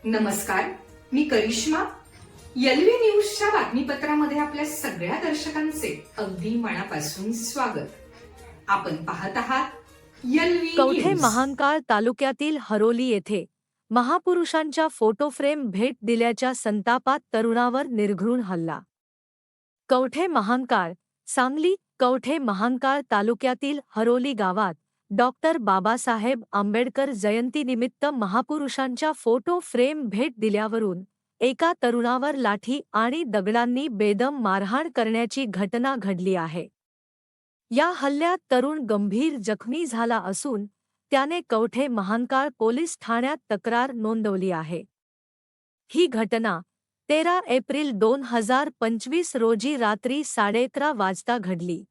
नमस्कार, मी करिश्मा. एलव्ही न्यूजच्या बातमीपत्रामध्ये आपल्या सगळ्या दर्शकांचे अगदी मनापासून स्वागत. आपण पाहत आहात एलव्ही कवठे न्यूज. महांकाळ तालुक्यातील हरोली येथे महापुरुषांच्या फोटो फ्रेम भेट दिल्याच्या संतापात तरुणावर निर्घृण हल्ला. कवठे महांकाळ, सांगली. कवठे महांकाळ तालुक्यातील हरोली गावात डॉक्टर बाबासाहेब आंबेडकर जयंतीनिमित्त महापुरुषांच्या फोटो फ्रेम भेट दिल्यावरून एका तरुणावर लाठी आणि दगडांनी बेदम मारहाण करण्याची घटना घडली आहे. या हल्ल्यात तरुण गंभीर जखमी झाला असून त्याने कवठे महांकाळ पोलीस ठाण्यात तक्रार नोंदवली आहे. ही घटना 13 एप्रिल 2025 रोजी रात्री 11:30 वाजता घडली.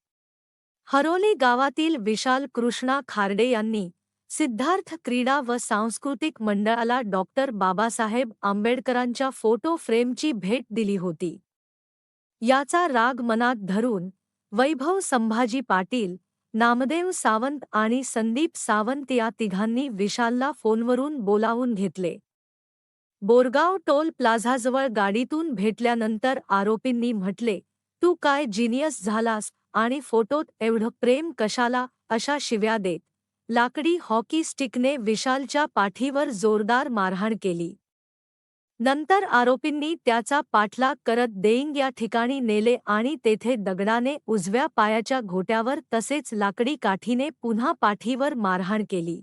हरोली गावातील विशाल कृष्णा खार्डे यांनी सिद्धार्थ क्रीडा व सांस्कृतिक मंडळाला डॉक्टर बाबासाहेब आंबेडकरांच्या फोटो फ्रेमची भेट दिली होती. याचा राग मनात धरून वैभव संभाजी पाटील, नामदेव सावंत आणि संदीप सावंत या तिघांनी विशालला फोनवरून बोलावून घेतले. बोरगाव टोल प्लाझाजवळ गाडीतून भेटल्यानंतर आरोपींनी म्हटले, "तू काय जिनियस झालास आणि फोटोत एवढं प्रेम कशाला?" अशा शिव्या देत लाकडी हॉकी स्टिकने विशालच्या पाठीवर जोरदार मारहाण केली. नंतर आरोपींनी त्याचा पाठलाग करत देईंग या ठिकाणी नेले आणि तेथे दगडाने उजव्या पायाच्या घोट्यावर तसेच लाकडी काठीने पुन्हा पाठीवर मारहाण केली.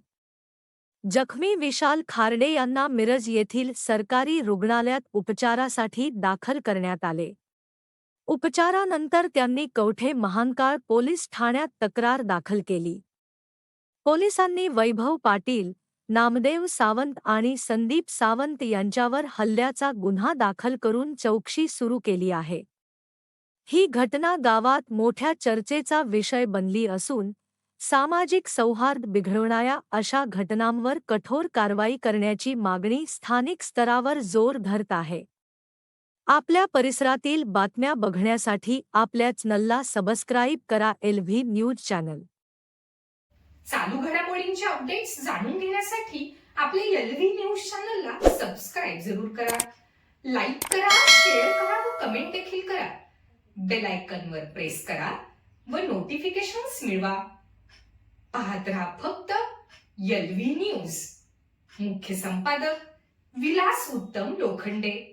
जखमी विशाल खार्डे यांना मिरज येथील सरकारी रुग्णालयात उपचारासाठी दाखल करण्यात आले. उपचारानंतर त्यांनी कवठे महांकाळ पोलीस ठाण्यात तक्रार दाखल केली. पोलिसांनी वैभव पाटील, नामदेव सावंत आणि संदीप सावंत यांच्यावर हल्ल्याचा गुन्हा दाखल करून चौकशी सुरू केली आहे. ही घटना गावात मोठ्या चर्चेचा विषय बनली असून सामाजिक सौहार्द बिघडवणाऱ्या अशा घटनांवर कठोर कारवाई करण्याची मागणी स्थानिक स्तरावर जोर धरत आहे. आपल्या परिसरातील बातम्या बघण्यासाठी आपल्या चॅनलला सबस्क्राईब करा. LV news channel. चालू घडामोडींचे अपडेट्स जाणून घेण्यासाठी आपल्या एलव्ही न्यूज चॅनलला सबस्क्राईब जरूर करा. लाईक करा, शेअर करा व कमेंट देखील करा. बेल आयकॉनवर प्रेस करा व नोटिफिकेशन्स मिळवा. पाहत रहा फक्त एलव्ही न्यूज. मुख्य संपादक विलास उत्तम लोखंडे.